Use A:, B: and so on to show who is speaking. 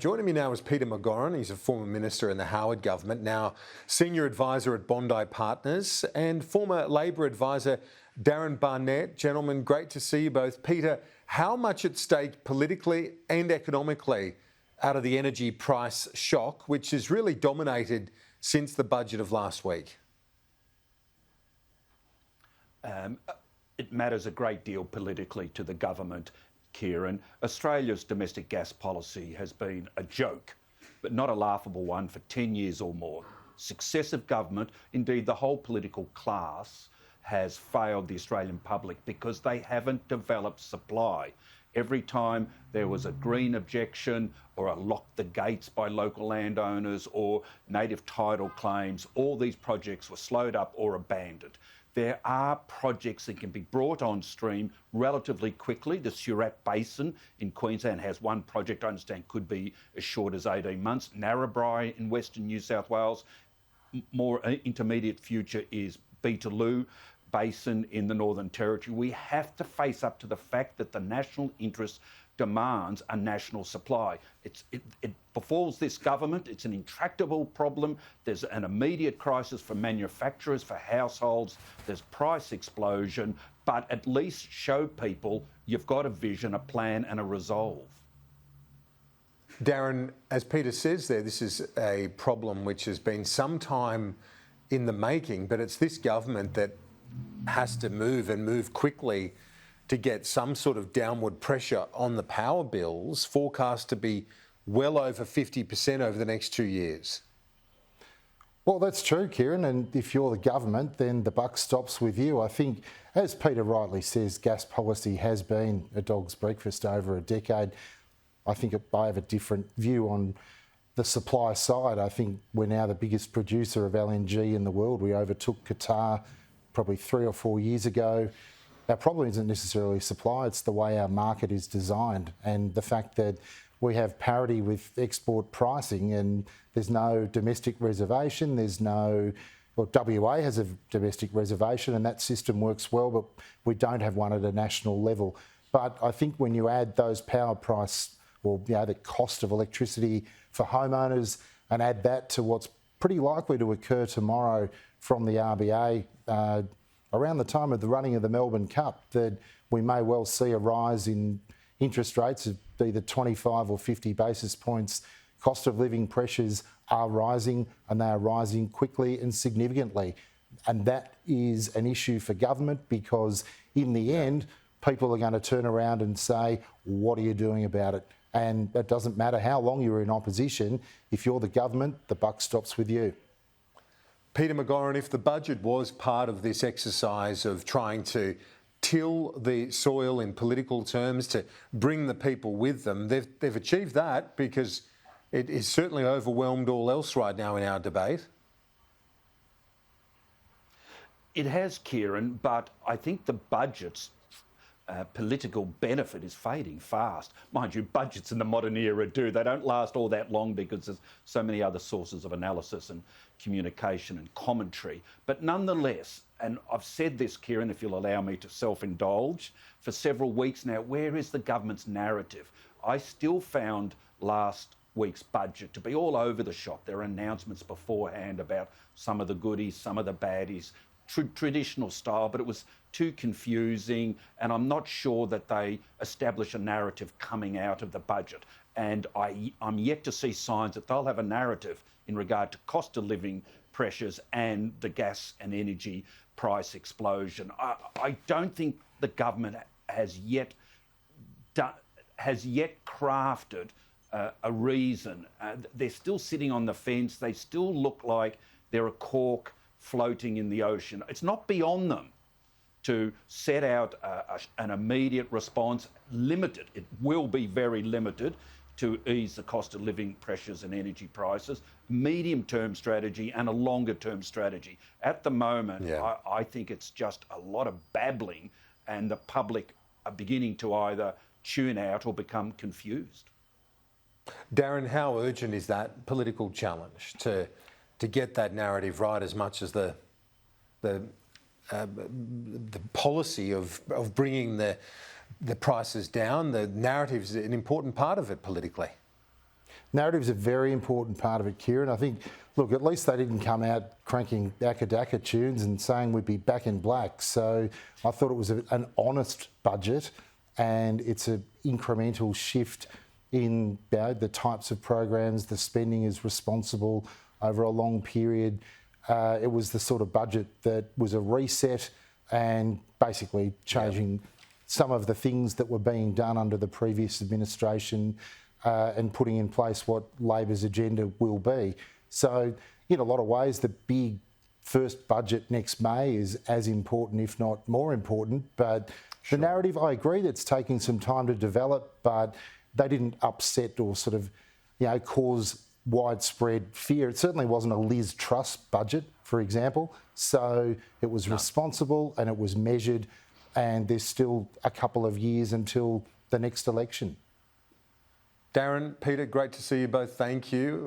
A: Joining me now is Peter McGauran. He's a former minister in the Howard government, now senior advisor at Bondi Partners, and former Labor advisor Darren Barnett. Gentlemen, great to see you both. Peter, how much at stake politically and economically out of the energy price shock, which has really dominated since the budget of last week?
B: It matters a great deal politically to the government, Kieran. Australia's domestic gas policy has been a joke, but not a laughable one, for 10 years or more. Successive government, indeed the whole political class, has failed the Australian public because they haven't developed supply. Every time there was a green objection or a lock the gates by local landowners or native title claims, all these projects were slowed up or abandoned. There are projects that can be brought on stream relatively quickly. The Surat Basin in Queensland has one project I understand could be as short as 18 months. Narrabri in Western New South Wales. More intermediate future is Beetaloo Basin in the Northern Territory. We have to face up to the fact that the national interest demands a national supply. It befalls this government. It's an intractable problem. There's an immediate crisis for manufacturers, for households. There's price explosion, but at least show people you've got a vision, a plan and a resolve.
A: Darren, as Peter says there, this is a problem which has been some time in the making, but it's this government that has to move and move quickly to get some sort of downward pressure on the power bills, forecast to be well over 50% over the next 2 years.
C: Well, that's true, Kieran, and if you're the government, then the buck stops with you. I think, as Peter rightly says, gas policy has been a dog's breakfast over a decade. I think I have a different view on the supply side. I think we're now the biggest producer of LNG in the world. We overtook Qatar probably 3 or 4 years ago. Our problem isn't necessarily supply, it's the way our market is designed and the fact that we have parity with export pricing and there's no domestic reservation, WA has a domestic reservation and that system works well, but we don't have one at a national level. But I think when you add those power price, the cost of electricity for homeowners and add that to what's pretty likely to occur tomorrow from the RBA, around the time of the running of the Melbourne Cup, that we may well see a rise in interest rates of either 25 or 50 basis points. Cost of living pressures are rising and they are rising quickly and significantly. And that is an issue for government because in the end, people are going to turn around and say, what are you doing about it? And it doesn't matter how long you're in opposition. If you're the government, the buck stops with you.
A: Peter McGauran, if the budget was part of this exercise of trying to till the soil in political terms, to bring the people with them, they've achieved that because it is certainly overwhelmed all else right now in our debate.
B: It has, Kieran, but I think the budget's political benefit is fading fast. Mind you, budgets in the modern era do. They don't last all that long because there's so many other sources of analysis and communication and commentary. But nonetheless, and I've said this, Kieran, if you'll allow me to self-indulge, for several weeks now, where is the government's narrative? I still found last week's budget to be all over the shop. There are announcements beforehand about some of the goodies, some of the baddies, traditional style, but it was too confusing and I'm not sure that they establish a narrative coming out of the budget. And I'm yet to see signs that they'll have a narrative in regard to cost of living pressures and the gas and energy price explosion. I don't think the government has yet crafted a reason. They're still sitting on the fence. They still look like they're a cork floating in the ocean. It's not beyond them to set out an immediate response, limited. It will be very limited to ease the cost of living pressures and energy prices, medium-term strategy and a longer-term strategy. At the moment, I think it's just a lot of babbling and the public are beginning to either tune out or become confused.
A: Darren, how urgent is that political challenge to get that narrative right as much as the policy of bringing the prices down? The narrative is an important part of it politically.
C: Narrative's a very important part of it, Kieran. I think, look, at least they didn't come out cranking Daka tunes and saying we'd be back in black. So I thought it was an honest budget, and it's an incremental shift in the types of programs. The spending is responsible over a long period. It was the sort of budget that was a reset and basically changing some of the things that were being done under the previous administration and putting in place what Labor's agenda will be. So in a lot of ways, the big first budget next May is as important, if not more important. But the narrative, I agree, that's taking some time to develop, but they didn't upset or sort of, cause widespread fear. It certainly wasn't a Liz Truss budget, for example. So it was responsible and it was measured, and there's still a couple of years until the next election.
A: Darren, Peter, great to see you both. Thank you.